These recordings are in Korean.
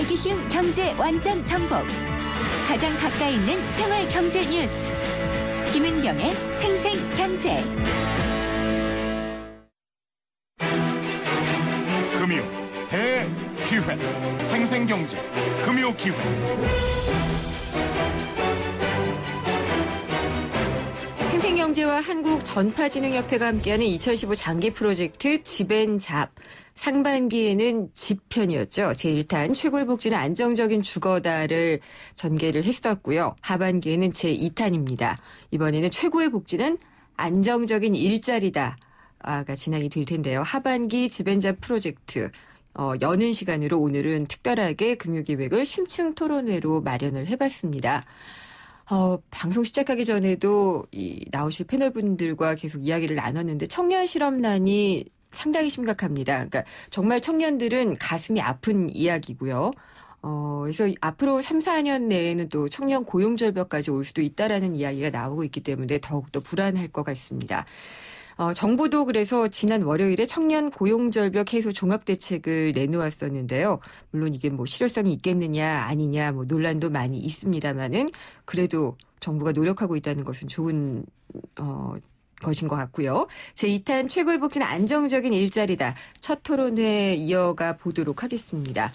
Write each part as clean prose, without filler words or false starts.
알기 쉬운 경제 완전 정복. 가장 가까이 있는 생활 경제 뉴스. 김은경의 생생경제. 금요 대기회 생생경제 금요기회. 생생경제와 한국전파진흥협회가 함께하는 2015 장기 프로젝트 집앤잡. 상반기에는 집편이었죠. 제1탄 최고의 복지는 안정적인 주거다를 전개를 했었고요. 하반기에는 제2탄입니다. 이번에는 최고의 복지는 안정적인 일자리다가 진행이 될 텐데요. 하반기 집앤잡 프로젝트 여는 시간으로 오늘은 특별하게 금요기획을 심층 토론회로 마련을 해봤습니다. 방송 시작하기 전에도 나오실 패널분들과 계속 이야기를 나눴는데 청년 실업난이 상당히 심각합니다. 그러니까 정말 청년들은 가슴이 아픈 이야기고요. 그래서 앞으로 3, 4년 내에는 또 청년 고용 절벽까지 올 수도 있다라는 이야기가 나오고 있기 때문에 더욱더 불안할 것 같습니다. 정부도 그래서 지난 월요일에 청년 고용 절벽 해소 종합 대책을 내놓았었는데요. 물론 이게 실효성이 있겠느냐 아니냐 논란도 많이 있습니다만은 그래도 정부가 노력하고 있다는 것은 좋은 것인 것 같고요. 제2탄 최고의 복지는 안정적인 일자리다. 첫 토론회 이어가 보도록 하겠습니다.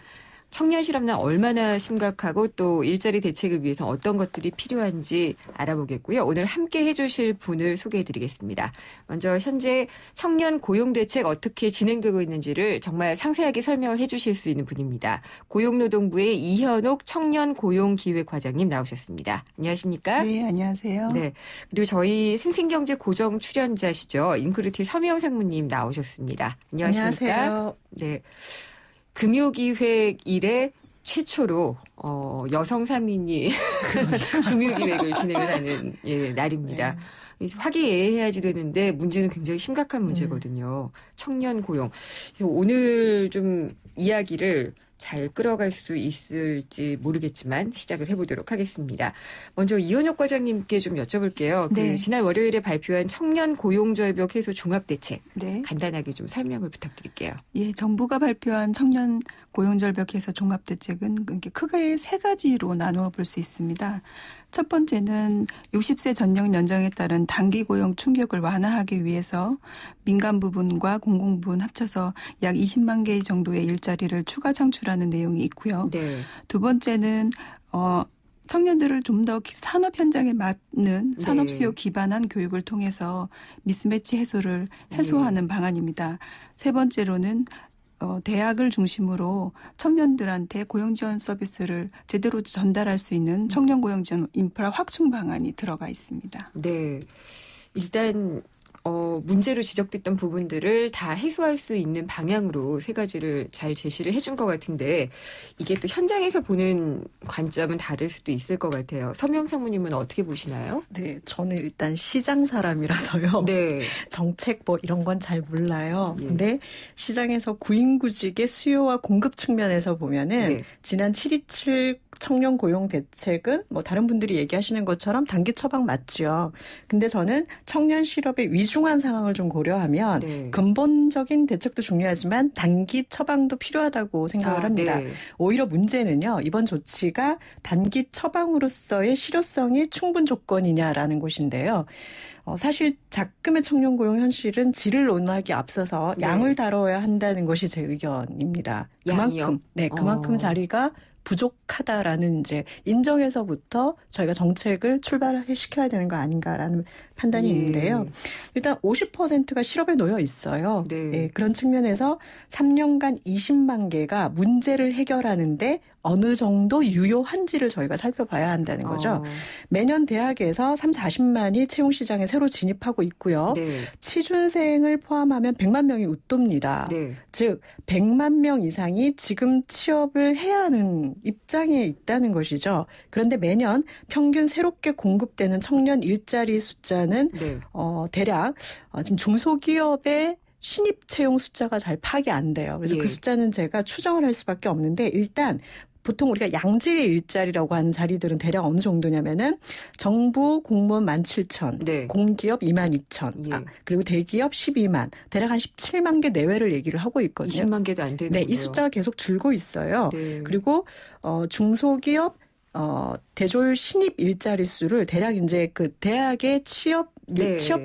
청년 실업난 얼마나 심각하고 또 일자리 대책을 위해서 어떤 것들이 필요한지 알아보겠고요. 오늘 함께 해주실 분을 소개해드리겠습니다. 먼저 현재 청년 고용 대책 어떻게 진행되고 있는지를 정말 상세하게 설명을 해주실 수 있는 분입니다. 고용노동부의 이현옥 청년고용기획과장님 나오셨습니다. 안녕하십니까? 네, 안녕하세요. 네, 그리고 저희 생생경제 고정 출연자시죠. 인크루티 서명 상무님 나오셨습니다. 안녕하십니까? 안녕하세요. 네. 금요기획 이래 최초로 여성 3인이 금요기획을 진행을 하는 날입니다. 네. 화기애애해야지 되는데 문제는 굉장히 심각한 문제거든요. 청년 고용. 그래서 오늘 좀 이야기를 잘 끌어갈 수 있을지 모르겠지만 시작을 해보도록 하겠습니다. 먼저 이현옥 과장님께 좀 여쭤볼게요. 네. 지난 월요일에 발표한 청년 고용절벽 해소 종합대책. 네. 간단하게 좀 설명을 부탁드릴게요. 예, 정부가 발표한 청년 고용절벽 해소 종합대책은 크게 세 가지로 나누어 볼 수 있습니다. 첫 번째는 60세 전역 연장에 따른 단기 고용 충격을 완화하기 위해서 민간 부분과 공공 부분 합쳐서 약 20만 개 정도의 일자리를 추가 창출하는 내용이 있고요. 네. 두 번째는 청년들을 좀 더 산업 현장에 맞는 산업 수요 기반한 교육을 통해서 미스매치 해소를 해소하는 방안입니다. 세 번째로는 대학을 중심으로 청년들한테 고용지원 서비스를 제대로 전달할 수 있는 청년 고용지원 인프라 확충 방안이 들어가 있습니다. 네, 일단 문제로 지적됐던 부분들을 다 해소할 수 있는 방향으로 세 가지를 잘 제시를 해준 것 같은데 이게 또 현장에서 보는 관점은 다를 수도 있을 것 같아요. 서명 상무님은 어떻게 보시나요? 네, 저는 일단 시장 사람이라서요. 네. 정책 이런 건 잘 몰라요. 예. 근데 시장에서 구인구직의 수요와 공급 측면에서 보면은 지난 7.27 청년 고용 대책은 다른 분들이 얘기하시는 것처럼 단기 처방 맞죠. 근데 저는 청년 실업의 위중한 상황을 좀 고려하면 근본적인 대책도 중요하지만 단기 처방도 필요하다고 생각을 합니다. 오히려 문제는요. 이번 조치가 단기 처방으로서의 실효성이 충분 조건이냐라는 것인데요. 사실 작금의 청년 고용 현실은 질을 논하기 앞서서 양을 다뤄야 한다는 것이 제 의견입니다. 그만큼 자리가 부족하다라는 인정에서부터 저희가 정책을 출발시켜야 되는 거 아닌가라는 판단이 있는데요. 일단 50%가 실업에 놓여 있어요. 네, 그런 측면에서 3년간 20만 개가 문제를 해결하는데 어느 정도 유효한지를 저희가 살펴봐야 한다는 거죠. 매년 대학에서 3, 40만이 채용시장에 새로 진입하고 있고요. 취준생을 포함하면 100만 명이 웃돕니다. 즉 100만 명 이상이 지금 취업을 해야 하는 입장에 있다는 것이죠. 그런데 매년 평균 새롭게 공급되는 청년 일자리 숫자는 대략 지금 중소기업의 신입 채용 숫자가 잘 파악이 안 돼요. 그래서 그 숫자는 제가 추정을 할 수밖에 없는데 일단 보통 우리가 양질의 일자리라고 하는 자리들은 대략 어느 정도냐면은 정부 공무원 17,000, 네. 공기업 22,000, 예. 그리고 대기업 12만, 대략 한 17만 개 내외를 얘기를 하고 있거든요. 20만 개도 안 되는군요. 네, 이 숫자가 계속 줄고 있어요. 네. 그리고 중소기업 대졸 신입 일자리 수를 대략 이제 그 대학의 취업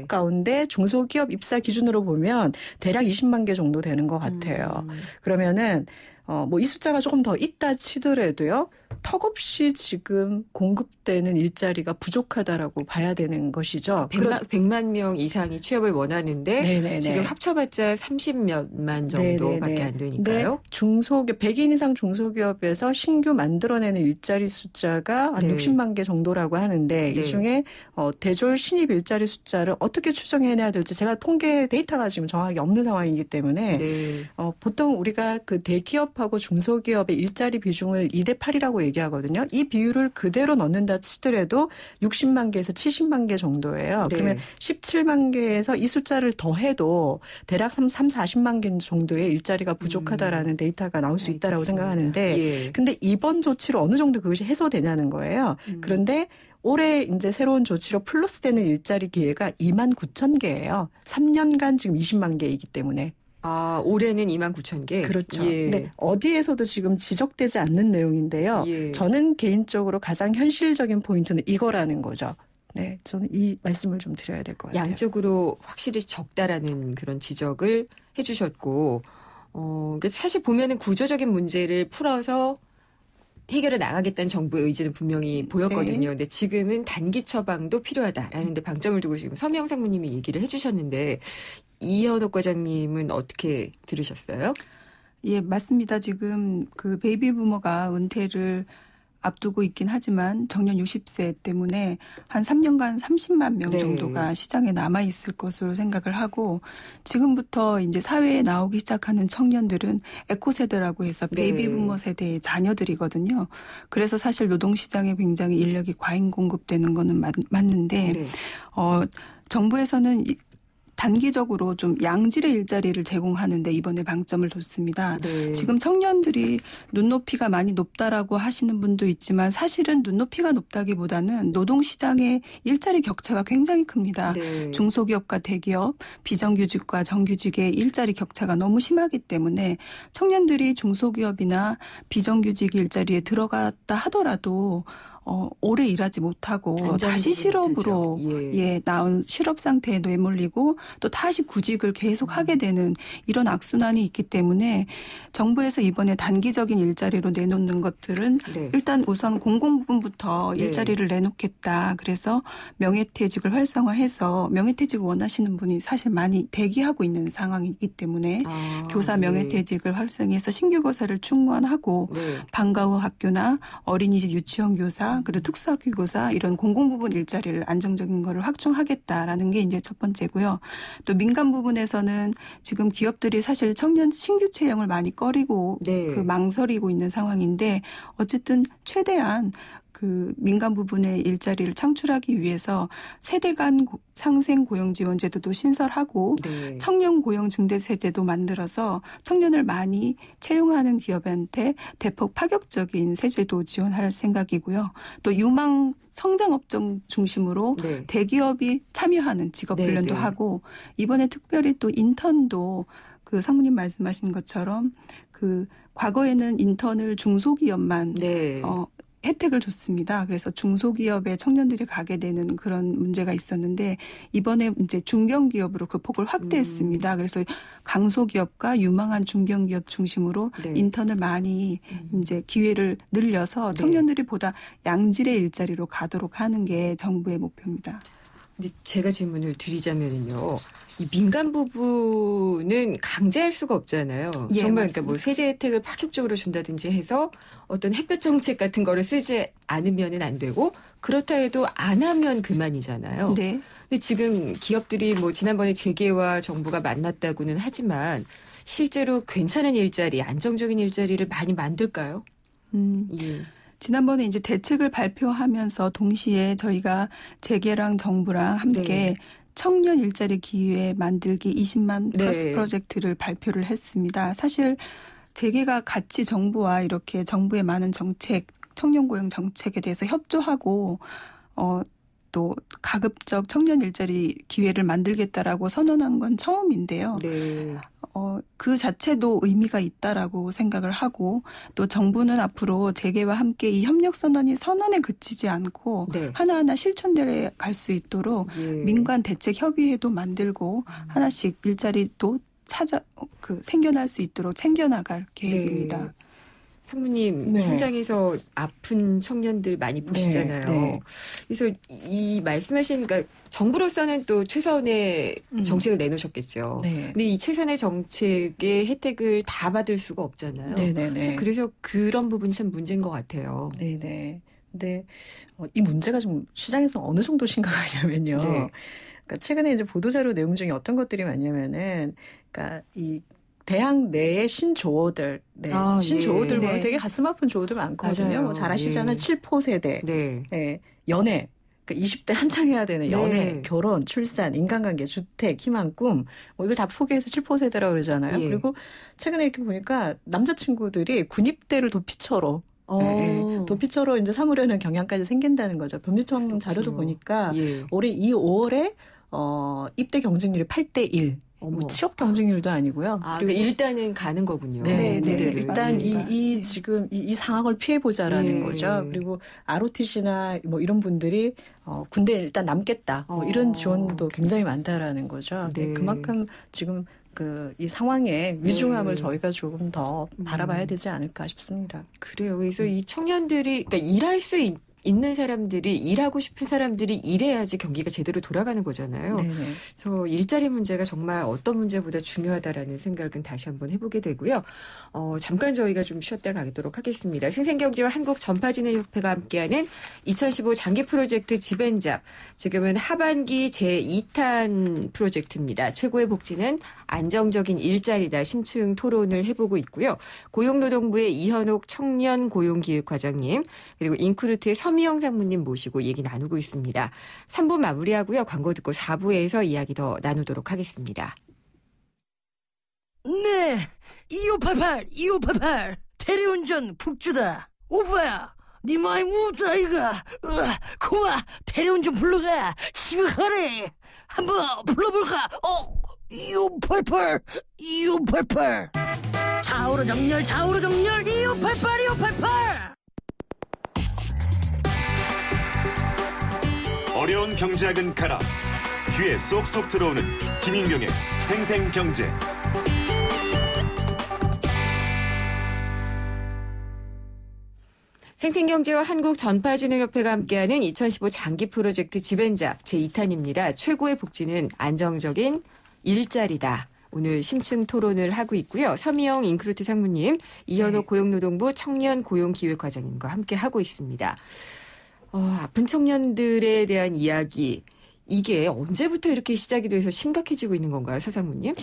가운데 중소기업 입사 기준으로 보면 대략 20만 개 정도 되는 것 같아요. 그러면은 뭐 이 숫자가 조금 더 있다 치더라도요. 턱없이 지금 공급되는 일자리가 부족하다라고 봐야 되는 것이죠. 100만 명 이상이 취업을 원하는데 네네네. 지금 합쳐봤자 30몇만 정도밖에 안 되니까요. 중소기업 100인 이상 중소기업에서 신규 만들어내는 일자리 숫자가 한 60만 개 정도라고 하는데 이 중에 대졸 신입 일자리 숫자를 어떻게 추정해내야 될지 제가 통계 데이터가 지금 정확히 없는 상황이기 때문에 보통 우리가 그 대기업하고 중소기업의 일자리 비중을 2대8이라고 얘기하거든요. 이 비율을 그대로 넣는다 치더라도 60만 개에서 70만 개 정도예요. 그러면 17만 개에서 이 숫자를 더해도 대략 40만 개 정도의 일자리가 부족하다라는 데이터가 나올 수 있다라고 생각하는데 근데 이번 조치로 어느 정도 그것이 해소되냐는 거예요. 그런데 올해 이제 새로운 조치로 플러스되는 일자리 기회가 2만 9천 개예요. 3년간 지금 20만 개이기 때문에. 올해는 2만 9천 개. 그렇죠. 네, 어디에서도 지금 지적되지 않는 내용인데요. 저는 개인적으로 가장 현실적인 포인트는 이거라는 거죠. 네, 저는 이 말씀을 좀 드려야 될 것 같아요. 양적으로 확실히 적다라는 그런 지적을 해주셨고, 사실 보면은 구조적인 문제를 풀어서 해결해 나가겠다는 정부의 의지는 분명히 보였거든요. 근데 지금은 단기 처방도 필요하다라는 데 방점을 두고 지금 서명 상무님이 얘기를 해주셨는데 이현옥 과장님은 어떻게 들으셨어요? 예, 맞습니다. 지금 그 베이비 부머가 은퇴를 앞두고 있긴 하지만 정년 60세 때문에 한 3년간 30만 명 정도가 시장에 남아 있을 것으로 생각을 하고 지금부터 이제 사회에 나오기 시작하는 청년들은 에코 세대라고 해서 베이비 부머 세대의 자녀들이거든요. 그래서 사실 노동 시장에 굉장히 인력이 과잉 공급되는 거는 맞는데 정부에서는 단기적으로 좀 양질의 일자리를 제공하는데 이번에 방점을 뒀습니다. 지금 청년들이 눈높이가 많이 높다라고 하시는 분도 있지만 사실은 눈높이가 높다기보다는 노동시장의 일자리 격차가 굉장히 큽니다. 중소기업과 대기업, 비정규직과 정규직의 일자리 격차가 너무 심하기 때문에 청년들이 중소기업이나 비정규직 일자리에 들어갔다 하더라도 오래 일하지 못하고 다시 실업으로 나온 실업 상태에 내몰리고 또 다시 구직을 계속 하게 되는 이런 악순환이 있기 때문에 정부에서 이번에 단기적인 일자리로 내놓는 것들은 일단 우선 공공부문부터 일자리를 내놓겠다. 그래서 명예퇴직을 활성화해서 명예퇴직을 원하시는 분이 사실 많이 대기하고 있는 상황이기 때문에 교사 명예퇴직을 활성화해서 신규 교사를 충원하고 방과 후 학교나 어린이집 유치원 교사 그리고 특수학교 교사 이런 공공부문 일자리를 안정적인 거를 확충하겠다라는 게 이제 첫 번째고요. 또 민간 부분에서는 지금 기업들이 사실 청년 신규 채용을 많이 꺼리고 그 망설이고 있는 상황인데 어쨌든 최대한 그 민간 부분의 일자리를 창출하기 위해서 세대 간 상생 고용 지원 제도도 신설하고 청년 고용 증대 세제도 만들어서 청년을 많이 채용하는 기업한테 대폭 파격적인 세제도 지원할 생각이고요. 또 유망 성장 업종 중심으로 대기업이 참여하는 직업 훈련도 하고 이번에 특별히 또 인턴도 그 상무님 말씀하신 것처럼 그 과거에는 인턴을 중소기업만 혜택을 줬습니다. 그래서 중소기업에 청년들이 가게 되는 그런 문제가 있었는데 이번에 이제 중견기업으로 그 폭을 확대했습니다. 그래서 강소기업과 유망한 중견기업 중심으로 인턴을 많이 이제 기회를 늘려서 청년들이 보다 양질의 일자리로 가도록 하는 게 정부의 목표입니다. 근데 제가 질문을 드리자면요. 이 민간 부분은 강제할 수가 없잖아요. 정말 그러니까 뭐 세제 혜택을 파격적으로 준다든지 해서 어떤 햇볕 정책 같은 거를 쓰지 않으면은 안 되고 그렇다 해도 안 하면 그만이잖아요. 근데 지금 기업들이 뭐 지난번에 재계와 정부가 만났다고는 하지만 실제로 괜찮은 일자리, 안정적인 일자리를 많이 만들까요? 지난번에 이제 대책을 발표하면서 동시에 저희가 재계랑 정부랑 함께 청년 일자리 기회 만들기 20만 플러스 프로젝트를 발표를 했습니다. 사실 재계가 같이 정부와 이렇게 정부의 많은 정책, 청년 고용 정책에 대해서 협조하고 또 가급적 청년 일자리 기회를 만들겠다라고 선언한 건 처음인데요. 네. 그 자체도 의미가 있다라고 생각을 하고 또 정부는 앞으로 재계와 함께 이 협력 선언에 그치지 않고 네. 하나하나 실천대로 갈 수 있도록 예. 민관 대책 협의회도 만들고 하나씩 일자리도 생겨날 수 있도록 챙겨나갈 계획입니다. 네. 상무님 네. 현장에서 아픈 청년들 많이 보시잖아요. 네. 그래서 이 말씀하신 그러니까 정부로서는 또 최선의 정책을 내놓으셨겠죠. 네. 근데 이 최선의 정책의 혜택을 다 받을 수가 없잖아요. 네네네. 그래서 그런 부분이 참 문제인 것 같아요. 네네. 근데 이 문제가 좀 시장에서 어느 정도 심각하냐면요. 네. 그러니까 최근에 이제 보도자료 내용 중에 어떤 것들이 많냐면은, 그러니까 이 대학 내의 신조어들, 신조어들 예. 보면 네. 되게 가슴 아픈 조어들 많거든요. 맞아요. 뭐 잘 아시잖아요. 예. 7포 세대, 네. 연애. 그러니까 20대 한창 해야 되는 연애, 네. 결혼, 출산, 인간관계, 주택, 희망, 꿈, 뭐 이걸 다 포기해서 7포 세대라고 그러잖아요. 예. 그리고 최근에 이렇게 보니까 남자친구들이 군입대를 도피처로 도피처로 이제 삼으려는 경향까지 생긴다는 거죠. 법률청 자료도 보니까 예. 올해 2월에 입대 경쟁률이 8대1. 어머. 취업 경쟁률도 아니고요. 그러니까 일단은 가는 거군요. 네, 네. 무대를. 일단 맞습니다. 지금 이 상황을 피해 보자라는 예. 거죠. 그리고 ROTC나 뭐 이런 분들이 군대에 일단 남겠다. 뭐 이런 지원도 굉장히 많다라는 거죠. 네. 그만큼 지금 이 상황의 위중함을 네. 저희가 조금 더 바라봐야 되지 않을까 싶습니다. 그래요. 그래서 이 청년들이 그러니까 일할 수 있는 사람들이 일하고 싶은 사람들이 일해야지 경기가 제대로 돌아가는 거잖아요. 네네. 그래서 일자리 문제가 정말 어떤 문제보다 중요하다라는 생각은 다시 한번 해보게 되고요. 잠깐 저희가 좀 쉬었다 가도록 하겠습니다. 생생경제와 한국전파진흥협회가 함께하는 2015 장기 프로젝트 지벤잡. 지금은 하반기 제2탄 프로젝트입니다. 최고의 복지는 안정적인 일자리다. 심층 토론을 해보고 있고요. 고용노동부의 이현옥 청년고용기획과장님 그리고 인크루트의 서미영 상무님 모시고 얘기 나누고 있습니다. 3부 마무리하고요. 광고 듣고 4부에서 이야기 더 나누도록 하겠습니다. 네, 2588 대리운전 국주다. 오빠야, 니 많이 묻다 이가. 고마, 대리운전 불러가. 집에 가래. 한번 불러볼까? 2588 좌우로 정렬 2588 어려운 경제학은 가라. 귀에 쏙쏙 들어오는 김인경의 생생경제. 생생경제와 한국전파진흥협회가 함께하는 2015 장기 프로젝트 지벤잡 제2탄입니다. 최고의 복지는 안정적인 일자리다. 오늘 심층 토론을 하고 있고요. 서미영 인크루트 상무님, 이현옥 고용노동부 청년고용기획과장님과 함께 하고 있습니다. 아픈 청년들에 대한 이야기. 이게 언제부터 이렇게 시작이 돼서 심각해지고 있는 건가요, 서상무님?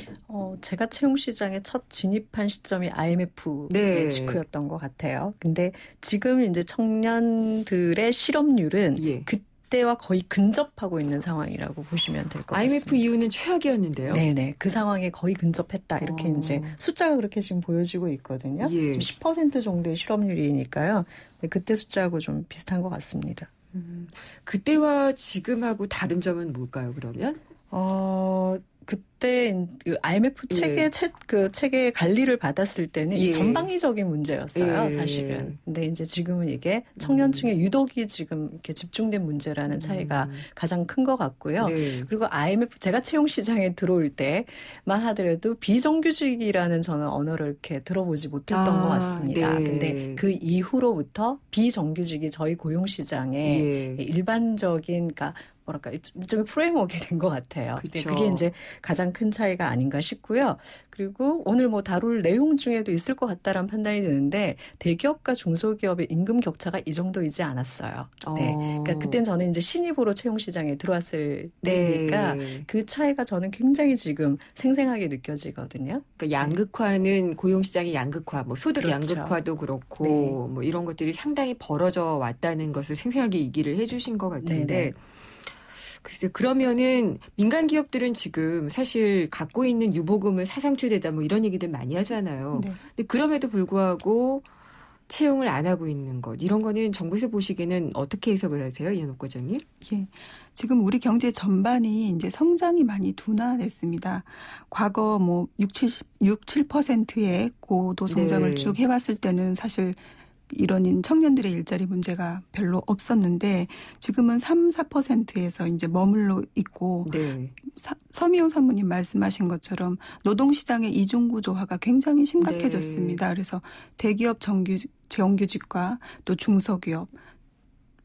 제가 채용시장에 첫 진입한 시점이 IMF 네. 직후였던 것 같아요. 근데 지금 이제 청년들의 실업률은 예. 그때와 거의 근접하고 있는 상황이라고 보시면 될 것 같습니다. IMF 이후는 최악이었는데요. 네네. 그 상황에 거의 근접했다. 이렇게 이제 숫자가 그렇게 지금 보여지고 있거든요. 예. 지금 10% 정도의 실업률이니까요. 네, 그때 숫자하고 좀 비슷한 것 같습니다. 그때와 지금하고 다른 점은 뭘까요, 그러면? 그때 IMF 체계 관리를 받았을 때는 이 전방위적인 문제였어요, 사실은. 근데 이제 지금은 이게 청년층에 유독이 지금 이렇게 집중된 문제라는 차이가 가장 큰 것 같고요. 네. 그리고 IMF 제가 채용 시장에 들어올 때만 하더라도 비정규직이라는 저는 언어를 이렇게 들어보지 못했던 것 같습니다. 네. 근데 그 이후로부터 비정규직이 저희 고용 시장에 일반적인 그러니까 뭐랄까 일종의 프레임워크가 된 것 같아요. 그쵸. 그게 이제 가장 큰 차이가 아닌가 싶고요. 그리고 오늘 뭐 다룰 내용 중에도 있을 것 같다라는 판단이 드는데 대기업과 중소기업의 임금 격차가 이 정도이지 않았어요. 네, 그러니까 그때는 저는 이제 신입으로 채용 시장에 들어왔을 때니까 그 차이가 저는 굉장히 지금 생생하게 느껴지거든요. 그러니까 양극화는 고용 시장의 양극화, 뭐 소득 그렇죠. 양극화도 그렇고 뭐 이런 것들이 상당히 벌어져 왔다는 것을 생생하게 얘기를 해주신 것 같은데. 네네. 글쎄, 그러면은 민간 기업들은 지금 사실 갖고 있는 유보금을 사상최대다 뭐 이런 얘기들 많이 하잖아요. 네. 근데 그럼에도 불구하고 채용을 안 하고 있는 것, 이런 거는 정부에서 보시기에는 어떻게 해석을 하세요, 이현옥 과장님? 예. 지금 우리 경제 전반이 이제 성장이 많이 둔화됐습니다. 과거 뭐 7%의 고도 성장을 네. 쭉 해왔을 때는 사실 이런 청년들의 일자리 문제가 별로 없었는데 지금은 3, 4%에서 이제 머물러 있고 네. 서미영 사모님 말씀하신 것처럼 노동시장의 이중구조화가 굉장히 심각해졌습니다. 네. 그래서 대기업 정규직과 또 중소기업,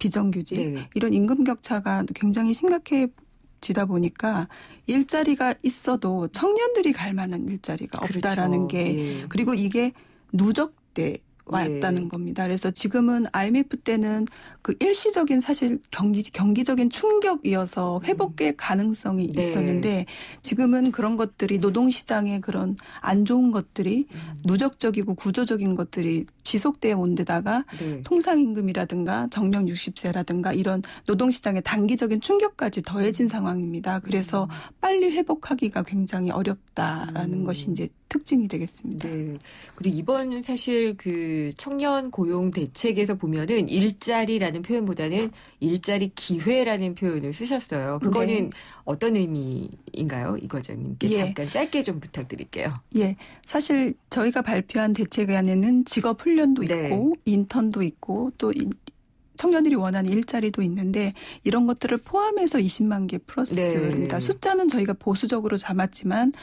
비정규직 네. 이런 임금 격차가 굉장히 심각해지다 보니까 일자리가 있어도 청년들이 갈 만한 일자리가 없다라는 그렇죠. 게 예. 그리고 이게 누적돼 왔다는 예. 겁니다. 그래서 지금은 IMF 때는 그 일시적인 사실 경기적인 충격이어서 회복의 가능성이 네. 있었는데 지금은 그런 것들이 노동시장의 그런 안 좋은 것들이 누적적이고 구조적인 것들이 지속되어 온 데다가 네. 통상임금이라든가 정년 60세라든가 이런 노동시장의 단기적인 충격까지 더해진 상황입니다. 그래서 빨리 회복하기가 굉장히 어렵다라는 것이 이제 특징이 되겠습니다. 네. 그리고 이번 사실 그 청년 고용 대책에서 보면은 일자리라는 표현보다는 일자리 기회라는 표현을 쓰셨어요. 그거는 네. 어떤 의미인가요? 이 과장님께 예. 잠깐 짧게 좀 부탁드릴게요. 예. 사실 저희가 발표한 대책안에는 직업 훈련도 네. 있고 인턴도 있고 또 청년들이 원하는 일자리도 있는데 이런 것들을 포함해서 20만 개 플러스입니다. 네. 숫자는 저희가 보수적으로 잡았지만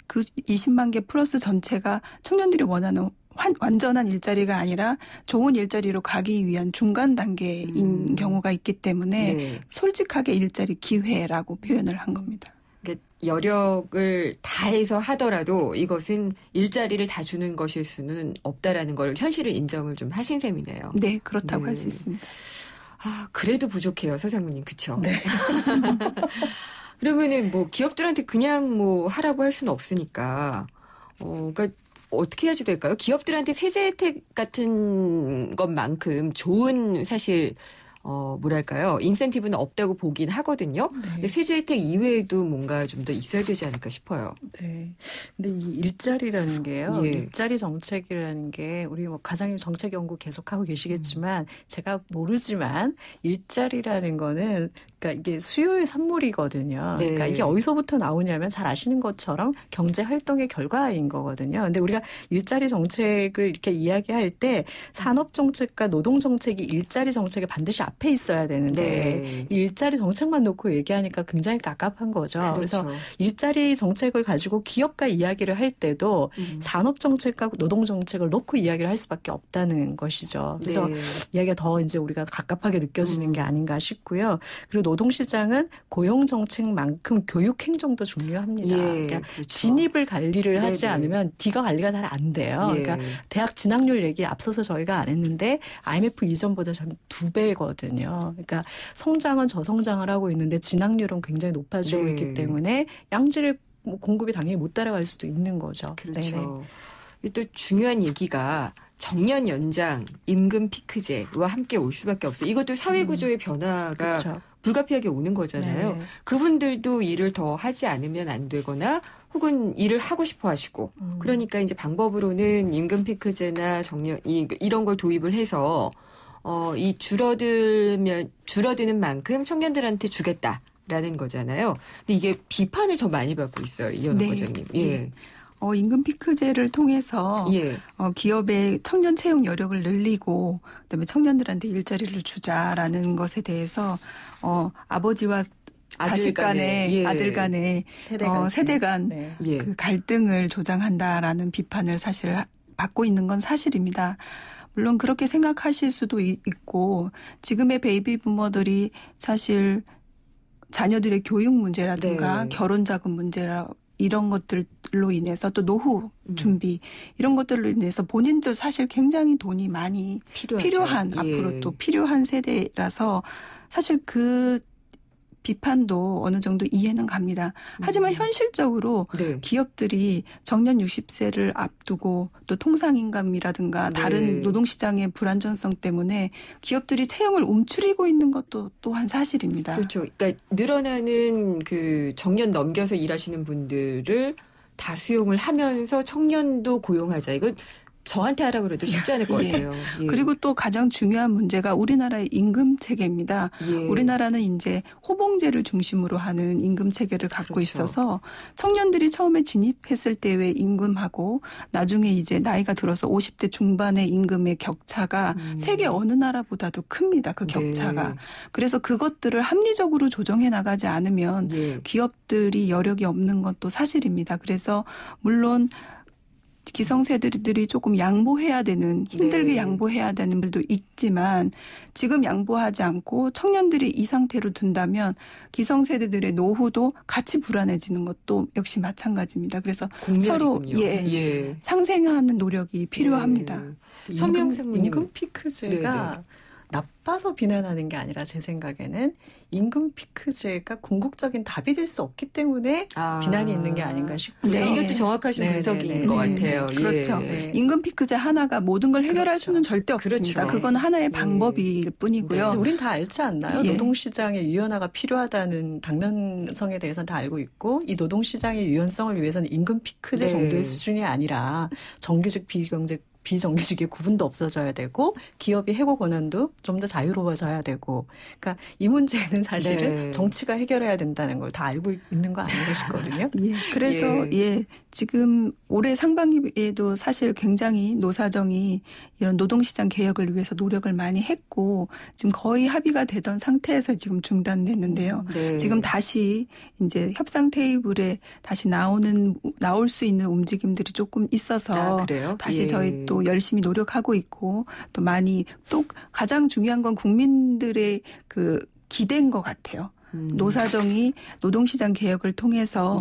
그 20만 개 플러스 전체가 청년들이 원하는 완전한 일자리가 아니라 좋은 일자리로 가기 위한 중간 단계인 경우가 있기 때문에 네. 솔직하게 일자리 기회라고 표현을 한 겁니다. 그러니까 여력을 다해서 하더라도 이것은 일자리를 다 주는 것일 수는 없다라는 걸 현실을 인정을 좀 하신 셈이네요. 네, 그렇다고 네. 할 수 있습니다. 아, 그래도 부족해요, 서장훈님. 그쵸? 네. 그러면은 뭐 기업들한테 그냥 뭐 하라고 할 수는 없으니까, 그러니까 어떻게 해야지 될까요? 기업들한테 세제 혜택 같은 것만큼 좋은 사실 뭐랄까요? 인센티브는 없다고 보긴 하거든요. 네. 근데 세제 혜택 이외에도 뭔가 좀 더 있어야 되지 않을까 싶어요. 네. 근데 이 일자리라는 게요. 예. 일자리 정책이라는 게 우리 뭐 과장님 정책 연구 계속하고 계시겠지만 제가 모르지만 일자리라는 거는 그러니까 이게 수요의 산물이거든요. 네. 그러니까 이게 어디서부터 나오냐면 잘 아시는 것처럼 경제 활동의 결과인 거거든요. 근데 우리가 일자리 정책을 이렇게 이야기할 때 산업 정책과 노동 정책이 일자리 정책에 반드시 앞에 있어야 되는데 네. 일자리 정책만 놓고 얘기하니까 굉장히 깝깝한 거죠. 그렇죠. 그래서 일자리 정책을 가지고 기업과 이야기를 할 때도 산업 정책과 노동 정책을 놓고 이야기를 할 수밖에 없다는 것이죠. 그래서 네. 이야기가 더 이제 우리가 갑갑하게 느껴지는 게 아닌가 싶고요. 그리고 노동시장은 고용 정책만큼 교육 행정도 중요합니다. 예, 그러니까 그렇죠. 진입을 관리를 하지 네네. 않으면 뒤가 관리가 잘 안 돼요. 예. 그러니까 대학 진학률 얘기 앞서서 저희가 안 했는데 IMF 이전보다 전 2배거든요. 그러니까 성장은 저성장을 하고 있는데 진학률은 굉장히 높아지고 네. 있기 때문에 양질의 공급이 당연히 못 따라갈 수도 있는 거죠. 그렇죠. 또 중요한 얘기가 정년 연장, 임금 피크제와 함께 올 수밖에 없어요. 이것도 사회구조의 변화가 그렇죠. 불가피하게 오는 거잖아요. 네. 그분들도 일을 더 하지 않으면 안 되거나 혹은 일을 하고 싶어 하시고 그러니까 이제 방법으로는 임금 피크제나 정년 이런 걸 도입을 해서 이 줄어드는 만큼 청년들한테 주겠다라는 거잖아요. 근데 이게 비판을 더 많이 받고 있어요, 이현옥 네. 과장님. 예. 네. 임금 피크제를 통해서 예. 기업의 청년 채용 여력을 늘리고 그다음에 청년들한테 일자리를 주자라는 것에 대해서 아버지와 자식 간의 예. 아들 간의 세대 간 네. 예. 그 갈등을 조장한다라는 비판을 사실 받고 있는 건 사실입니다. 물론 그렇게 생각하실 수도 있고 지금의 베이비 부머들이 사실 자녀들의 교육 문제라든가 네. 결혼 자금 문제라 이런 것들로 인해서 또 노후 준비 이런 것들로 인해서 본인도 사실 굉장히 돈이 많이 필요하죠. 필요한 예. 앞으로 또 필요한 세대라서 사실 그 비판도 어느 정도 이해는 갑니다. 하지만 현실적으로 네. 기업들이 정년 60세를 앞두고 또 통상임금이라든가 다른 노동시장의 불안전성 때문에 기업들이 채용을 움츠리고 있는 것도 또한 사실입니다. 그렇죠. 그러니까 늘어나는 그 정년 넘겨서 일하시는 분들을 다 수용을 하면서 청년도 고용하자. 이건 저한테 하라 그래도 쉽지 않을 것 같아요. 예. 그리고 또 가장 중요한 문제가 우리나라의 임금 체계입니다. 예. 우리나라는 이제 호봉제를 중심으로 하는 임금 체계를 갖고 그렇죠. 있어서 청년들이 처음에 진입했을 때의 임금하고 나중에 이제 나이가 들어서 50대 중반의 임금의 격차가 세계 어느 나라보다도 큽니다. 그 격차가. 네. 그래서 그것들을 합리적으로 조정해 나가지 않으면 예. 기업들이 여력이 없는 것도 사실입니다. 그래서 물론 기성세대들이 조금 양보해야 되는 힘들게 네. 양보해야 되는 분들도 있지만 지금 양보하지 않고 청년들이 이 상태로 둔다면 기성세대들의 노후도 같이 불안해지는 것도 역시 마찬가지입니다. 그래서 서로 예. 상생하는 노력이 필요합니다. 선명생님 임금 피크제가 나빠서 비난하는 게 아니라 제 생각에는 임금 피크제가 궁극적인 답이 될 수 없기 때문에 비난이 있는 게 아닌가 싶고요. 네. 이것도 정확하신 분석인 것 같아요. 그렇죠. 예. 임금 피크제 하나가 모든 걸 해결할 그렇죠. 수는 절대 없습니다. 그렇죠. 그건 하나의 방법일 뿐이고요. 우린 다 알지 않나요? 예. 노동시장의 유연화가 필요하다는 당면성에 대해서는 다 알고 있고 이 노동시장의 유연성을 위해서는 임금 피크제 네. 정도의 수준이 아니라 정규직 비정규직의 구분도 없어져야 되고 기업의 해고 권한도 좀 더 자유로워져야 되고 그러니까 이 문제는 사실은 정치가 해결해야 된다는 걸 다 알고 있는 거 아닌가 싶거든요. 예. 그래서 지금 올해 상반기에도 사실 굉장히 노사정이 이런 노동시장 개혁을 위해서 노력을 많이 했고 지금 거의 합의가 되던 상태에서 지금 중단됐는데요. 지금 다시 이제 협상 테이블에 다시 나올 수 있는 움직임들이 조금 있어서 다시 저희 또 열심히 노력하고 있고 또 많이 또 가장 중요한 건 국민들의 그 기대인 것 같아요. 노사정이 노동시장 개혁을 통해서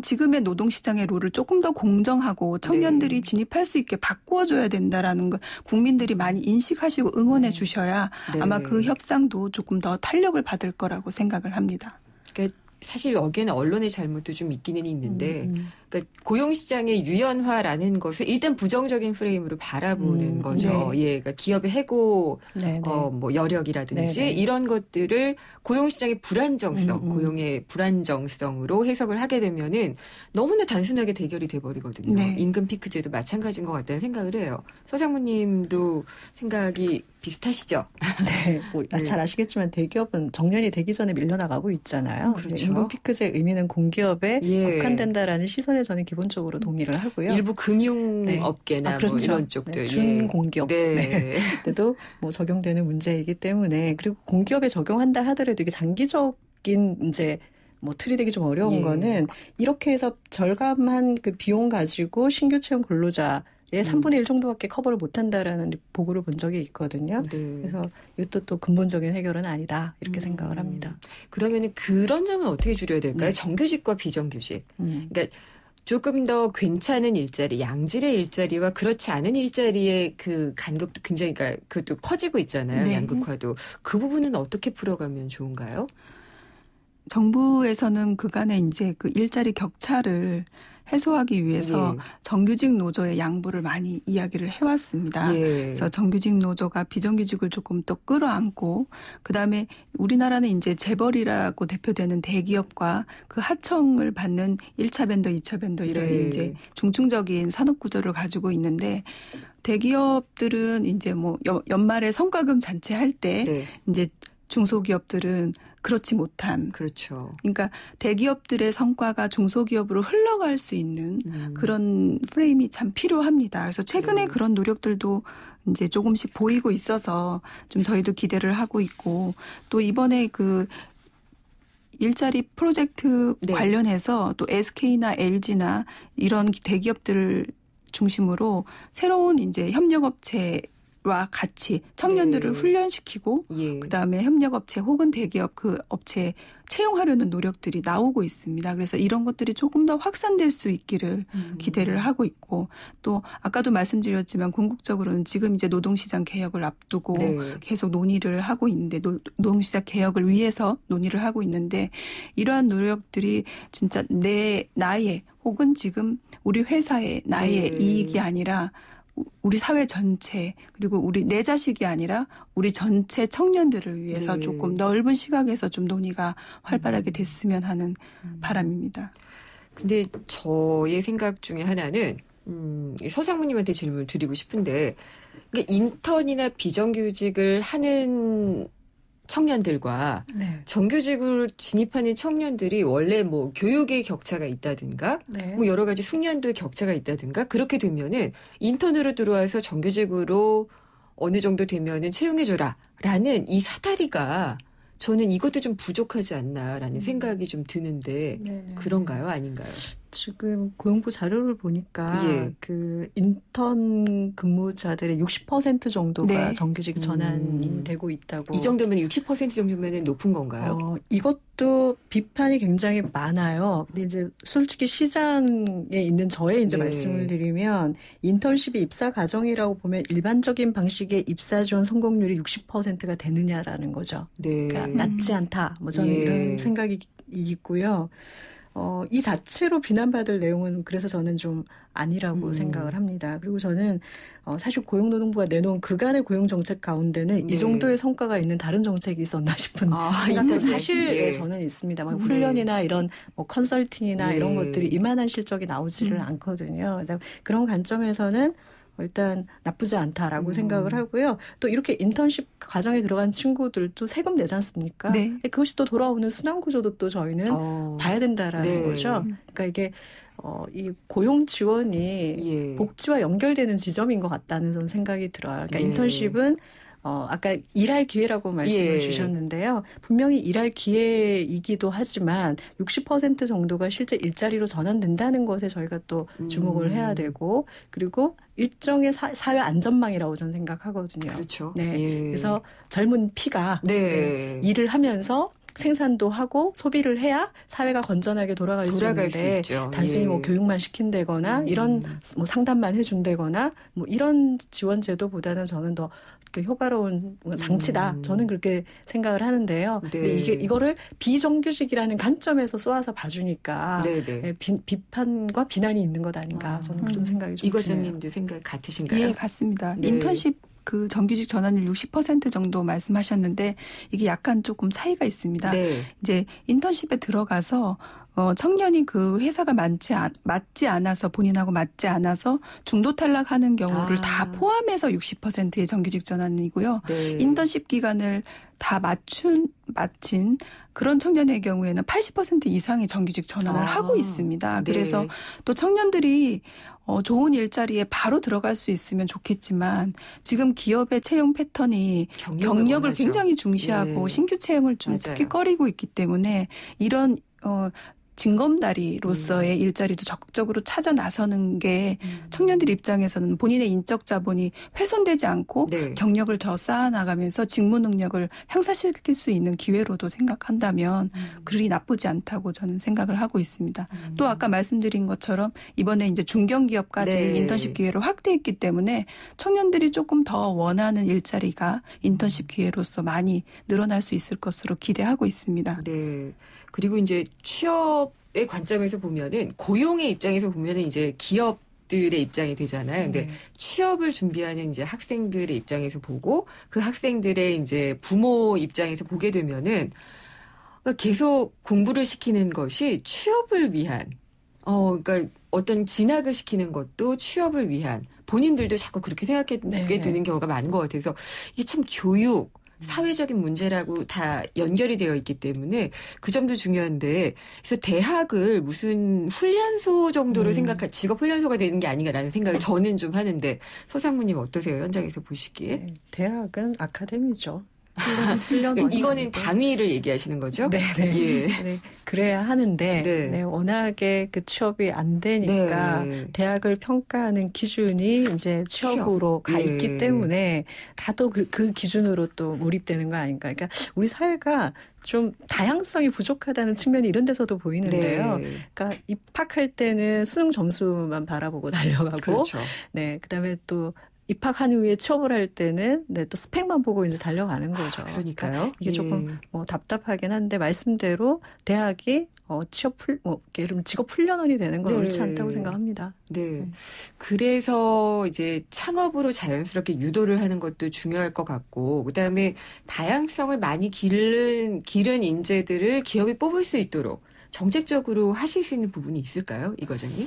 지금의 노동시장의 룰을 조금 더 공정하고 청년들이 진입할 수 있게 바꾸어줘야 된다라는 걸 국민들이 많이 인식하시고 응원해 주셔야 아마 그 협상도 조금 더 탄력을 받을 거라고 생각을 합니다. 그러니까 사실 여기에는 언론의 잘못도 좀 있기는 있는데 그러니까 고용시장의 유연화라는 것을 일단 부정적인 프레임으로 바라보는 거죠. 그러니까 기업의 해고 뭐 여력이라든지 이런 것들을 고용시장의 불안정성, 고용의 불안정성으로 해석을 하게 되면은 너무나 단순하게 대결이 돼버리거든요. 임금 피크제도 마찬가지인 것 같다는 생각을 해요. 서장무님도 생각이 비슷하시죠? 네. 잘 아시겠지만 대기업은 정년이 되기 전에 밀려나가고 있잖아요. 그렇죠. 임금 피크제의 의미는 공기업에 국한된다라는 시선에 저는 기본적으로 동의를 하고요. 일부 금융업계나 뭐 이런 쪽들. 준공기업. 때도 뭐 적용되는 문제이기 때문에 그리고 공기업에 적용한다 하더라도 이게 장기적인 이제 뭐 틀이 되기 좀 어려운 거는 이렇게 해서 절감한 그 비용 가지고 신규 채용 근로자 3분의 1 정도밖에 커버를 못한다라는 보고를 본 적이 있거든요. 그래서 이것도 또 근본적인 해결은 아니다 이렇게 생각을 합니다. 그러면은 그런 점은 어떻게 줄여야 될까요? 정규직과 비정규직. 그러니까 조금 더 괜찮은 일자리, 양질의 일자리와 그렇지 않은 일자리의 그 간격도 굉장히 그러니까 그것도 커지고 있잖아요. 양극화도. 그 부분은 어떻게 풀어가면 좋은가요? 정부에서는 그간의 이제 그 일자리 격차를 해소하기 위해서 정규직 노조의 양보를 많이 이야기를 해왔습니다. 그래서 정규직 노조가 비정규직을 조금 더 끌어안고 그다음에 우리나라는 이제 재벌이라고 대표되는 대기업과 그 하청을 받는 1차 밴더, 2차 밴더 이런 이제 중증적인 산업 구조를 가지고 있는데 대기업들은 이제 뭐 연말에 성과금 잔치할 때 이제 중소기업들은 그렇지 못한. 그러니까 대기업들의 성과가 중소기업으로 흘러갈 수 있는 그런 프레임이 참 필요합니다. 그래서 최근에 그런 노력들도 이제 조금씩 보이고 있어서 좀 저희도 기대를 하고 있고 또 이번에 그 일자리 프로젝트 관련해서 또 SK나 LG나 이런 대기업들을 중심으로 새로운 이제 협력업체 와 같이 청년들을 네. 훈련시키고 예. 그다음에 협력업체 혹은 대기업 그 업체에 채용하려는 노력들이 나오고 있습니다. 그래서 이런 것들이 조금 더 확산될 수 있기를 기대를 하고 있고 또 아까도 말씀드렸지만 궁극적으로는 지금 이제 노동시장 개혁을 앞두고 네. 계속 논의를 하고 있는데 노동시장 개혁을 위해서 논의를 하고 있는데 이러한 노력들이 진짜 나의 혹은 지금 우리 회사의 나의 네. 이익이 아니라 우리 사회 전체 그리고 우리 내 자식이 아니라 우리 전체 청년들을 위해서 네. 조금 넓은 시각에서 좀 논의가 활발하게 됐으면 하는 바람입니다. 근데 저의 생각 중에 하나는 서상무님한테 질문을 드리고 싶은데 그러니까 인턴이나 비정규직을 하는 청년들과 네. 정규직으로 진입하는 청년들이 원래 뭐 교육의 격차가 있다든가 네. 뭐 여러 가지 숙련도의 격차가 있다든가 그렇게 되면은 인턴으로 들어와서 정규직으로 어느 정도 되면은 채용해줘라라는 이 사다리가 저는 이것도 좀 부족하지 않나라는 생각이 좀 드는데 네. 그런가요? 아닌가요? 지금 고용부 자료를 보니까 예. 그 인턴 근무자들의 60% 정도가 네. 정규직 전환이 되고 있다고. 이 정도면 60% 정도면 높은 건가요? 이것도 비판이 굉장히 많아요. 근데 이제 솔직히 시장에 있는 저의 이제 네. 말씀을 드리면 인턴십이 입사 과정이라고 보면 일반적인 방식의 입사 지원 성공률이 60%가 되느냐라는 거죠. 네. 그러니까 낮지 않다. 뭐 저는 예. 이런 생각이 있고요. 이 자체로 비난받을 내용은 그래서 저는 좀 아니라고 생각을 합니다. 그리고 저는 사실 고용노동부가 내놓은 그간의 고용정책 가운데는 네. 이 정도의 성과가 있는 다른 정책이 있었나 싶은 생각도 있는데. 사실 예. 저는 있습니다. 훈련이나 이런 뭐 컨설팅이나 예. 이런 것들이 이만한 실적이 나오지를 않거든요. 그런 관점에서는 일단 나쁘지 않다라고 생각을 하고요. 또 이렇게 인턴십 과정에 들어간 친구들도 세금 내지 않습니까? 네. 그것이 또 돌아오는 순환 구조도 또 저희는 봐야 된다라는 네. 거죠. 그러니까 이게 이 고용 지원이 예. 복지와 연결되는 지점인 것 같다는 저는 생각이 들어요. 그러니까 네. 인턴십은 아까 일할 기회라고 말씀을 예. 주셨는데요. 분명히 일할 기회이기도 하지만 60% 정도가 실제 일자리로 전환된다는 것에 저희가 또 주목을 해야 되고 그리고 일정의 사회 안전망이라고 저는 생각하거든요. 그렇죠. 네. 예. 그래서 젊은 피가 네. 일을 하면서 생산도 하고 소비를 해야 사회가 건전하게 돌아갈 수 있는데 있죠. 단순히 예. 뭐 교육만 시킨다거나 이런 뭐 상담만 해준다거나 뭐 이런 지원 제도보다는 저는 더 효과로운 장치다. 저는 그렇게 생각을 하는데요. 네. 근데 이거를 비정규직이라는 관점에서 쏘아서 봐주니까 네네. 비판과 비난이 있는 것 아닌가. 저는 그런 생각이 좀 이 드네요. 과장님도 생각 같으신가요? 예, 같습니다. 네. 인턴십 그 정규직 전환율 60% 정도 말씀하셨는데 이게 약간 조금 차이가 있습니다. 네. 이제 인턴십에 들어가서 청년이 그 회사가 맞지 않아서 본인하고 맞지 않아서 중도 탈락하는 경우를 다 포함해서 60%의 정규직 전환이고요. 네. 인턴십 기간을 다 마친 그런 청년의 경우에는 80% 이상의 정규직 전환을 하고 있습니다. 네. 그래서 또 청년들이 좋은 일자리에 바로 들어갈 수 있으면 좋겠지만 지금 기업의 채용 패턴이 경력을 원하죠. 굉장히 중시하고 예. 신규 채용을 좀 맞아요. 특히 꺼리고 있기 때문에 이런 징검다리로서의 일자리도 적극적으로 찾아 나서는 게 청년들 입장에서는 본인의 인적 자본이 훼손되지 않고 네. 경력을 더 쌓아나가면서 직무 능력을 향상시킬 수 있는 기회로도 생각한다면 그리 나쁘지 않다고 저는 생각을 하고 있습니다. 또 아까 말씀드린 것처럼 이번에 이제 중견기업까지 네. 인턴십 기회를 확대했기 때문에 청년들이 조금 더 원하는 일자리가 인턴십 기회로서 많이 늘어날 수 있을 것으로 기대하고 있습니다. 네. 그리고 이제 취업의 관점에서 보면은 고용의 입장에서 보면은 이제 기업들의 입장이 되잖아요. 근데 취업을 준비하는 이제 학생들의 입장에서 보고 그 학생들의 이제 부모 입장에서 보게 되면은 계속 공부를 시키는 것이 취업을 위한 그러니까 어떤 진학을 시키는 것도 취업을 위한 본인들도 자꾸 그렇게 생각하게 되는 경우가 많은 것 같아서 이게 참 교육 사회적인 문제라고 다 연결이 되어 있기 때문에 그 점도 중요한데 그래서 대학을 무슨 훈련소 정도로 직업 훈련소가 되는 게 아닌가라는 생각을 저는 좀 하는데 서상무님 어떠세요? 현장에서 보시기에? 네, 대학은 아카데미죠. 훈련 이거는 당위를 얘기하시는 거죠? 네네. 예. 네, 그래야 하는데 네. 네, 워낙에 그 취업이 안 되니까 네. 대학을 평가하는 기준이 이제 취업으로 가 예. 있기 때문에 다도 그 기준으로 또 몰입되는 거 아닌가. 그러니까 우리 사회가 좀 다양성이 부족하다는 측면이 이런 데서도 보이는데요. 네. 그러니까 입학할 때는 수능 점수만 바라보고 달려가고, 그렇죠. 네, 그다음에 또 입학한 후에 취업을 할 때는 네, 또 스펙만 보고 이제 달려가는 거죠. 그러니까요. 이게 조금 답답하긴 한데 말씀대로 대학이 직업 훈련원이 되는 건 네. 옳지 않다고 생각합니다. 네. 그래서 이제 창업으로 자연스럽게 유도를 하는 것도 중요할 것 같고, 그다음에 다양성을 많이 기른 인재들을 기업이 뽑을 수 있도록 정책적으로 하실 수 있는 부분이 있을까요, 이 과장님?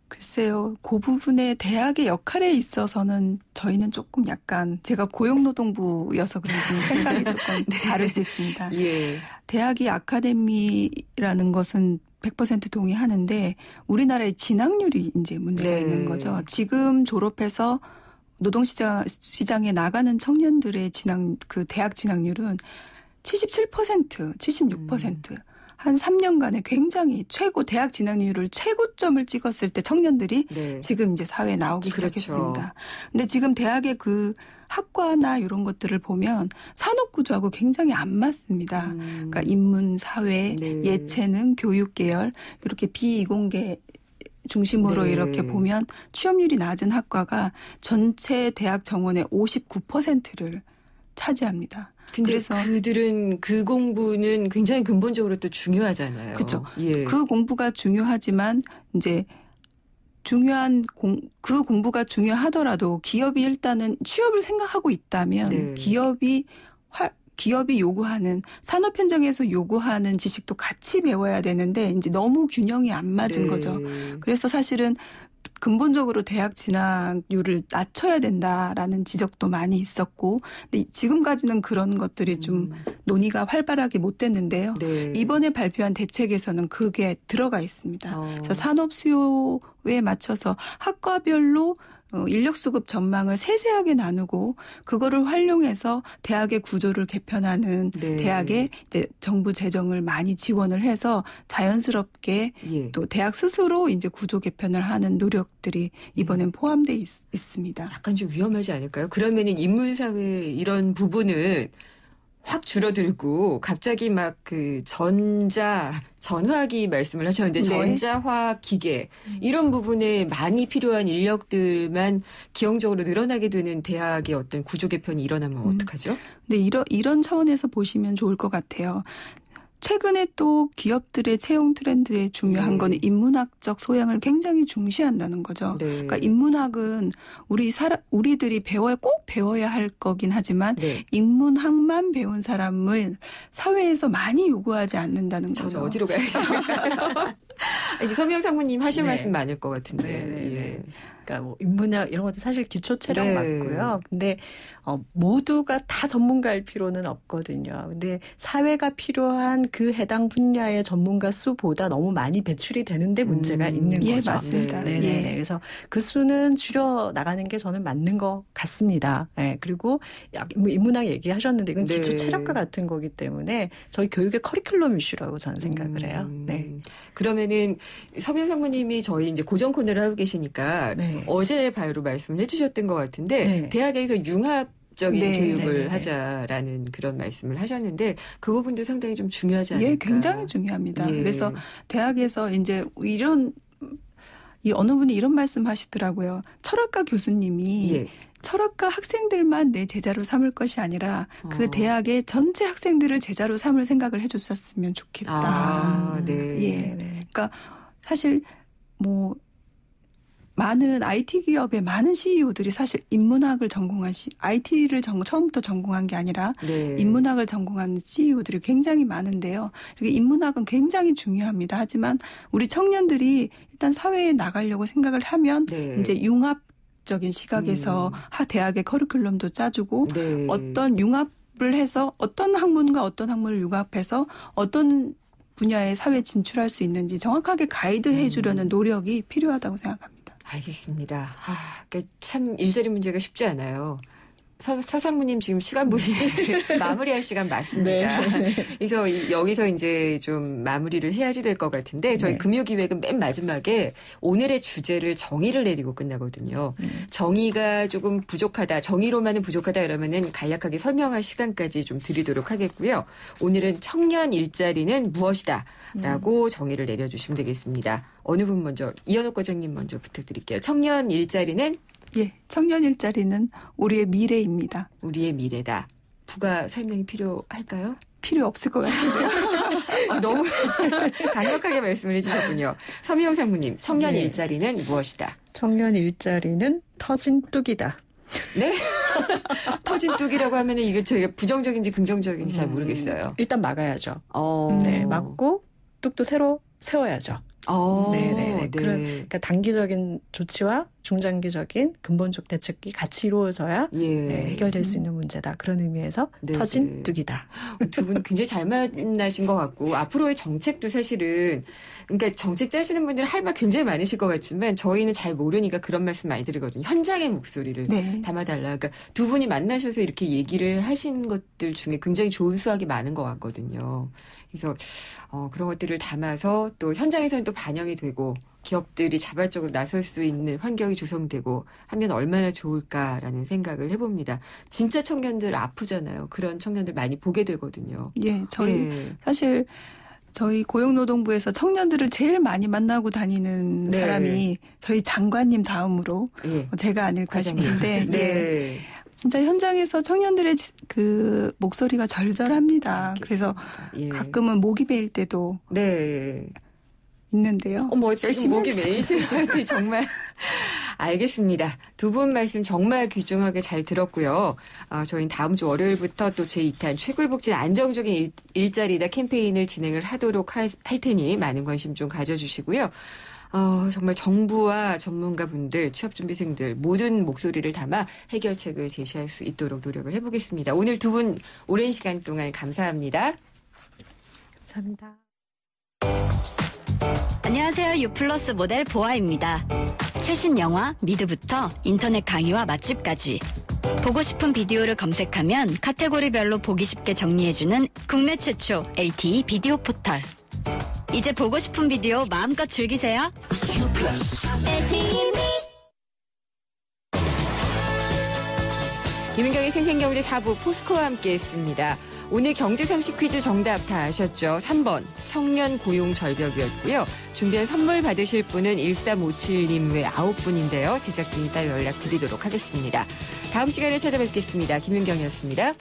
글쎄요. 그 부분에 대학의 역할에 있어서는 저희는 조금 약간 제가 고용노동부여서 그런지 생각이 조금 다를 수 있습니다. 예. 대학이 아카데미라는 것은 100% 동의하는데 우리나라의 진학률이 이제 문제가 네. 있는 거죠. 지금 졸업해서 노동시장에 나가는 청년들의 대학 진학률은 77%, 76%. 한 3년간에 굉장히 대학 진학률을 최고점을 찍었을 때 청년들이 네. 지금 이제 사회에 나오기 그렇죠. 시작했습니다. 근데 지금 대학의 그 학과나 이런 것들을 보면 산업 구조하고 굉장히 안 맞습니다. 그러니까 인문, 사회, 네. 예체능, 교육 계열 이렇게 비이공계 중심으로 네. 이렇게 보면 취업률이 낮은 학과가 전체 대학 정원의 59%를 차지합니다. 근데 그래서 그들은 그 공부는 굉장히 근본적으로 또 중요하잖아요. 그렇죠. 예. 그 공부가 중요하지만 이제 그 공부가 중요하더라도 기업이 일단은 취업을 생각하고 있다면 네. 기업이 요구하는 산업 현장에서 요구하는 지식도 같이 배워야 되는데 이제 너무 균형이 안 맞은 네. 거죠. 그래서 사실은 근본적으로 대학 진학률을 낮춰야 된다라는 지적도 많이 있었고, 근데 지금까지는 그런 것들이 좀 논의가 활발하게 못 됐는데요. 네. 이번에 발표한 대책에서는 그게 들어가 있습니다. 그래서 산업 수요에 맞춰서 학과별로 인력 수급 전망을 세세하게 나누고 그거를 활용해서 대학의 구조를 개편하는 네. 대학에 이제 정부 재정을 많이 지원을 해서 자연스럽게 예. 또 대학 스스로 이제 구조 개편을 하는 노력들이 이번엔 포함되어 있습니다. 약간 좀 위험하지 않을까요? 그러면은 인문사회 이런 부분은 확 줄어들고 갑자기 막 그 전화기 말씀을 하셨는데 네. 전자화학 기계 이런 부분에 많이 필요한 인력들만 기형적으로 늘어나게 되는 대학의 어떤 구조 개편이 일어나면 어떡하죠? 근데 이런 차원에서 보시면 좋을 것 같아요. 최근에 또 기업들의 채용 트렌드에 중요한 거는 인문학적 소양을 굉장히 중시한다는 거죠. 네. 그러니까 인문학은 우리들이 꼭 배워야 할 거긴 하지만 네. 인문학만 배운 사람을 사회에서 많이 요구하지 않는다는 거죠. 저는 어디로 가야 될까요? 서명 상무님 하실 네. 말씀 많을 것 같은데. 네. 예. 그러니까 뭐 인문학 이런 것도 사실 기초 체력 네. 맞고요. 근데 모두가 다 전문가일 필요는 없거든요. 근데 사회가 필요한 그 해당 분야의 전문가 수보다 너무 많이 배출이 되는데 문제가 있는 예, 거죠. 맞습니다. 네. 예. 그래서 그 수는 줄여 나가는 게 저는 맞는 것 같습니다. 네. 그리고 인문학 얘기하셨는데 이건 기초 네. 체력과 같은 거기 때문에 저희 교육의 커리큘럼 이슈라고 저는 생각을 해요. 네. 그러면은 서명 상무님이 저희 이제 고정 코너를 하고 계시니까 네. 어제 바로 말씀을 해주셨던 것 같은데 네. 대학에서 융합적인 네, 교육을 네, 네. 하자라는 그런 말씀을 하셨는데 그 부분도 상당히 좀 중요하지 않을까? 예, 굉장히 중요합니다. 예. 그래서 대학에서 이제 어느 분이 이런 말씀 하시더라고요. 철학과 교수님이 예. 철학과 학생들만 내 제자로 삼을 것이 아니라 그 대학의 전체 학생들을 제자로 삼을 생각을 해줬었으면 좋겠다. 아, 네. 예. 그러니까 사실 뭐 많은 IT 기업의 많은 CEO들이 사실 인문학을 전공한 IT를 처음부터 전공한 게 아니라 네. 인문학을 전공한 CEO들이 굉장히 많은데요. 이게 인문학은 굉장히 중요합니다. 하지만 우리 청년들이 일단 사회에 나가려고 생각을 하면 네. 이제 융합적인 시각에서 대학의 커리큘럼도 짜주고 네. 어떤 융합을 해서 어떤 학문과 어떤 학문을 융합해서 어떤 분야에 사회에 진출할 수 있는지 정확하게 가이드해 주려는 노력이 필요하다고 생각합니다. 알겠습니다. 그러니까 참 일자리 문제가 쉽지 않아요. 서상무님 지금 시간 보시는데 마무리할 시간 맞습니다. 네. 그래서 여기서 이제 좀 마무리를 해야지 될 것 같은데 저희 네. 금요기획은 맨 마지막에 오늘의 주제를 정의를 내리고 끝나거든요. 정의가 조금 부족하다, 정의로만은 부족하다 이러면은 간략하게 설명할 시간까지 좀 드리도록 하겠고요. 오늘은 청년 일자리는 무엇이다라고 정의를 내려주시면 되겠습니다. 어느 분 먼저, 이현옥 과장님 먼저 부탁드릴게요. 청년 일자리는? 예, 청년 일자리는 우리의 미래입니다. 우리의 미래다. 부가 설명이 필요할까요? 필요 없을 것 같은데요. 너무 강력하게 말씀을 해주셨군요. 서미영 상무님, 청년 네. 일자리는 무엇이다? 청년 일자리는 터진 뚝이다. 네? 터진 뚝이라고 하면 이게 저희가 부정적인지 긍정적인지 잘 모르겠어요. 일단 막아야죠. 어. 네, 막고 뚝도 새로 세워야죠. 네. 그러니까 단기적인 조치와 중장기적인 근본적 대책이 같이 이루어져야 예. 네, 해결될 수 있는 문제다. 그런 의미에서 네, 터진 네. 뚝이다. 두 분 굉장히 잘 만나신 것 같고 앞으로의 정책도 사실은 그러니까 정책 짜시는 분들은 할 말 굉장히 많으실 것 같지만 저희는 잘 모르니까 그런 말씀 많이 드리거든요. 현장의 목소리를 네. 담아달라. 그러니까 두 분이 만나셔서 이렇게 얘기를 하신 것들 중에 굉장히 좋은 수확이 많은 것 같거든요. 그래서 그런 것들을 담아서 또 현장에서는 또 반영이 되고 기업들이 자발적으로 나설 수 있는 환경이 조성되고 하면 얼마나 좋을까라는 생각을 해봅니다. 진짜 청년들 아프잖아요. 그런 청년들 많이 보게 되거든요. 예, 저희 예. 사실 저희 고용노동부에서 청년들을 제일 많이 만나고 다니는 네. 사람이 저희 장관님 다음으로 예. 제가 아닐까 과장님. 싶은데 네. 예. 진짜 현장에서 청년들의 그 목소리가 절절합니다. 그래서 예. 가끔은 목이 메일 때도 네. 있는데요. 지금 열심히 목이 하겠습니다. 메이시는지 정말 알겠습니다. 두 분 말씀 정말 귀중하게 잘 들었고요. 저희는 다음 주 월요일부터 또 제2탄 최고의 복지는 안정적인 일자리다 캠페인을 진행을 하도록 할 테니 많은 관심 좀 가져주시고요. 정말 정부와 전문가분들, 취업준비생들 모든 목소리를 담아 해결책을 제시할 수 있도록 노력을 해보겠습니다. 오늘 두 분 오랜 시간 동안 감사합니다. 감사합니다. 안녕하세요. 유플러스 모델 보아입니다. 최신 영화 미드부터 인터넷 강의와 맛집까지 보고 싶은 비디오를 검색하면 카테고리별로 보기 쉽게 정리해주는 국내 최초 LTE 비디오 포털. 이제 보고 싶은 비디오 마음껏 즐기세요. 김은경의 생생경제 4부 포스코와 함께했습니다. 오늘 경제상식 퀴즈 정답 다 아셨죠? 3번 청년 고용 절벽이었고요. 준비한 선물 받으실 분은 1357님 외 9분인데요. 제작진이 따로 연락드리도록 하겠습니다. 다음 시간에 찾아뵙겠습니다. 김은경이었습니다.